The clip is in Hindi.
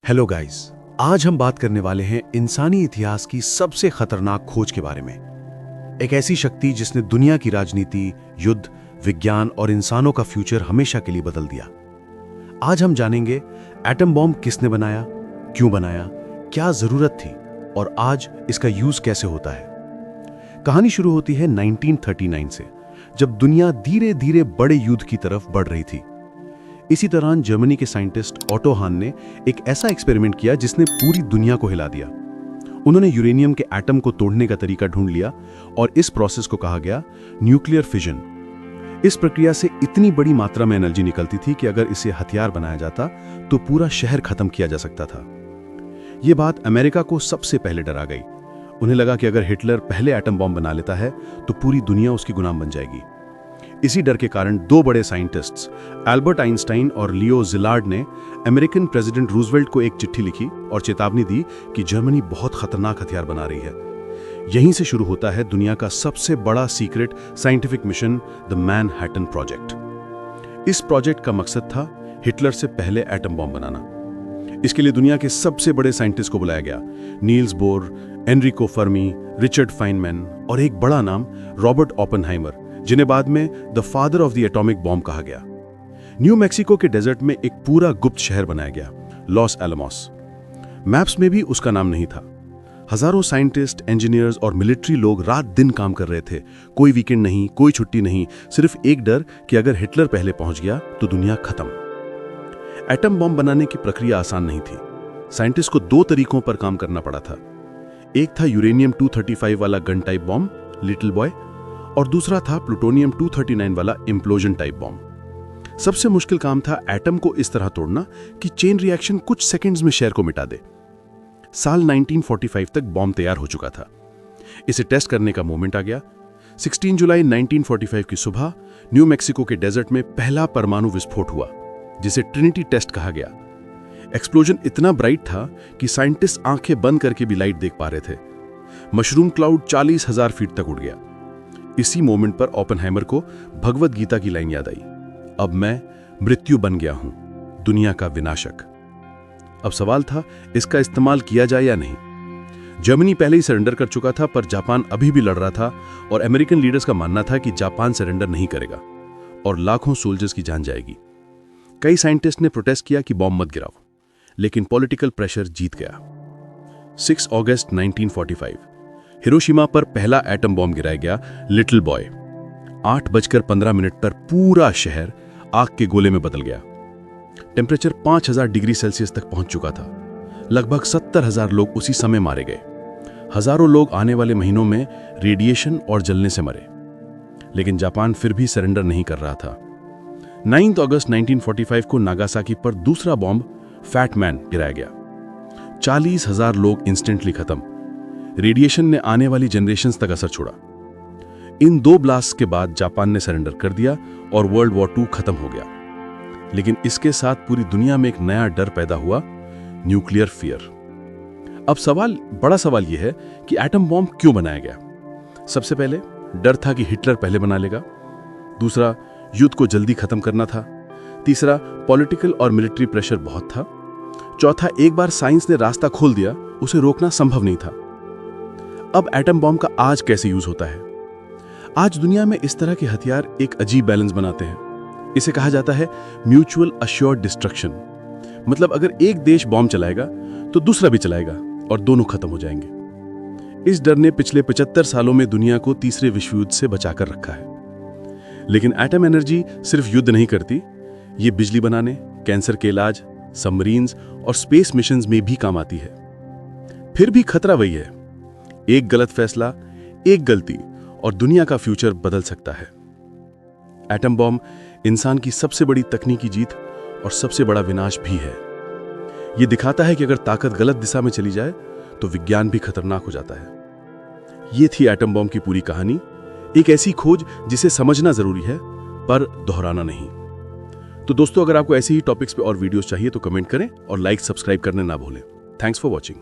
हेलो गाइस, आज हम बात करने वाले हैं इंसानी इतिहास की सबसे खतरनाक खोज के बारे में। एक ऐसी शक्ति जिसने दुनिया की राजनीति, युद्ध, विज्ञान और इंसानों का फ्यूचर हमेशा के लिए बदल दिया। आज हम जानेंगे एटम बॉम्ब किसने बनाया, क्यों बनाया, क्या जरूरत थी और आज इसका यूज कैसे होता है। कहानी शुरू होती है 1939 से, जब दुनिया धीरे धीरे बड़े युद्ध की तरफ बढ़ रही थी। इसी दौरान जर्मनी के साइंटिस्ट ऑटो हान ने एक ऐसा एक्सपेरिमेंट किया जिसने पूरी दुनिया को हिला दिया। उन्होंने यूरेनियम के एटम को तोड़ने का तरीका ढूंढ लिया और इस प्रोसेस को कहा गया न्यूक्लियर फिजन। इस प्रक्रिया से इतनी बड़ी मात्रा में एनर्जी निकलती थी कि अगर इसे हथियार बनाया जाता तो पूरा शहर खत्म किया जा सकता था। यह बात अमेरिका को सबसे पहले डरा गई। उन्हें लगा कि अगर हिटलर पहले एटम बॉम्ब बना लेता है तो पूरी दुनिया उसकी गुलाम बन जाएगी। इसी डर के कारण दो बड़े साइंटिस्ट्स एल्बर्ट आइंस्टाइन और लियो जिलार्ड ने अमेरिकन प्रेसिडेंट रूजवेल्ट को एक चिट्ठी लिखी और चेतावनी दी कि जर्मनी बहुत खतरनाक हथियार बना रही है। यहीं से शुरू होता है दुनिया का सबसे बड़ा secret scientific mission, the Manhattan project. इस प्रोजेक्ट का मकसद था हिटलर से पहले एटम बॉम्ब बनाना। इसके लिए दुनिया के सबसे बड़े साइंटिस्ट को बुलाया गया, Niels Bohr, Enrico Fermi, Richard Feynman और एक बड़ा नाम रॉबर्ट ओपेनहाइमर, जिन्हें बाद में the father of the atomic bomb कहा गया। न्यू मैक्सिको के डेजर्ट में एक पूरा गुप्त शहर बनाया गया, लॉस एलमोस। मैप्स में भी उसका नाम नहीं था। हजारों साइंटिस्ट, इंजीनियर्स और मिलिट्री लोग रात दिन काम कर रहे थे। कोई वीकेंड नहीं, कोई छुट्टी नहीं, सिर्फ एक डर कि अगर हिटलर पहले पहुंच गया तो दुनिया खत्म। एटम बॉम्ब बनाने की प्रक्रिया आसान नहीं थी। साइंटिस्ट को दो तरीकों पर काम करना पड़ा था। एक था यूरेनियम 235 वाला gun type bomb, little boy, और दूसरा था प्लूटोनियम 239 वाला इम्प्लोजन टाइप बॉम्ब। सबसे मुश्किल काम था एटम को इस तरह तोड़ना कि चेन रिएक्शन कुछ सेकंड्स में शहर को मिटा दे। साल 1945 तक बॉम्ब तैयार हो चुका था। इसे टेस्ट करने का मोमेंट आ गया। 16 जुलाई 1945 की सुबह न्यू मैक्सिको के डेजर्ट में पहला परमाणु विस्फोट हुआ, जिसे ट्रिनिटी टेस्ट कहा गया। एक्सप्लोजन इतना ब्राइट था कि साइंटिस्ट आंखें बंद करके भी लाइट देख पा रहे थे। मशरूम क्लाउड 40,000 फीट तक उड़ गया। इसी मोमेंट पर ओपेनहाइमर को भगवद गीता की लाइन याद आई, अब मैं मृत्यु बन गया हूं, दुनिया का विनाशक। अब सवाल था इसका इस्तेमाल किया जाए या नहीं। जर्मनी पहले ही सरेंडर कर चुका था, पर जापान अभी भी लड़ रहा था और अमेरिकन लीडर्स का मानना था कि जापान सरेंडर नहीं करेगा और लाखों सोल्जर्स की जान जाएगी। कई साइंटिस्ट ने प्रोटेस्ट किया कि बॉम्ब मत गिराओ, लेकिन पॉलिटिकल प्रेशर जीत गया। 6 अगस्त 1945 हिरोशिमा पर पहला एटम बॉम्ब गिराया गया, लिटिल बॉय। 8:15 पर पूरा शहर आग के गोले में बदल गया। टेम्परेचर 5000 डिग्री सेल्सियस तक पहुंच चुका था। लगभग 70,000 लोग उसी समय मारे गए। हजारों लोग आने वाले महीनों में रेडिएशन और जलने से मरे। लेकिन जापान फिर भी सरेंडर नहीं कर रहा था। 9 अगस्त 1945 को नागासाकी पर दूसरा बॉम्ब, फैट मैन, गिराया गया। 40,000 लोग इंस्टेंटली खत्म। रेडिएशन ने आने वाली जनरेशंस तक असर छोड़ा। इन दो ब्लास्ट के बाद जापान ने सरेंडर कर दिया और वर्ल्ड वॉर 2 खत्म हो गया। लेकिन इसके साथ पूरी दुनिया में एक नया डर पैदा हुआ, न्यूक्लियर फियर। अब बड़ा सवाल यह है कि एटम बॉम्ब क्यों बनाया गया। सबसे पहले डर था कि हिटलर पहले बना लेगा। दूसरा, युद्ध को जल्दी खत्म करना था। तीसरा, पॉलिटिकल और मिलिट्री प्रेशर बहुत था। चौथा, एक बार साइंस ने रास्ता खोल दिया, उसे रोकना संभव नहीं था। अब एटम बॉम्ब का आज कैसे यूज होता है। आज दुनिया में इस तरह के हथियार एक अजीब बैलेंस बनाते हैं। इसे कहा जाता है म्यूचुअल अश्योर्ड डिस्ट्रक्शन। मतलब अगर एक देश बॉम्ब चलाएगा तो दूसरा भी चलाएगा और दोनों खत्म हो जाएंगे। इस डर ने पिछले 75 सालों में दुनिया को तीसरे विश्व युद्ध से बचाकर रखा है। लेकिन एटम एनर्जी सिर्फ युद्ध नहीं करती, ये बिजली बनाने, कैंसर के इलाज, सबमरीन्स और स्पेस मिशंस में भी काम आती है। फिर भी खतरा वही है, एक गलत फैसला, एक गलती और दुनिया का फ्यूचर बदल सकता है। एटम बॉम्ब इंसान की सबसे बड़ी तकनीकी जीत और सबसे बड़ा विनाश भी है। यह दिखाता है कि अगर ताकत गलत दिशा में चली जाए तो विज्ञान भी खतरनाक हो जाता है। यह थी एटम बॉम्ब की पूरी कहानी, एक ऐसी खोज जिसे समझना जरूरी है पर दोहराना नहीं। तो दोस्तों, अगर आपको ऐसे ही टॉपिक्स पे और वीडियोस चाहिए तो कमेंट करें और लाइक, सब्सक्राइब करना ना भूलें। Thanks for watching.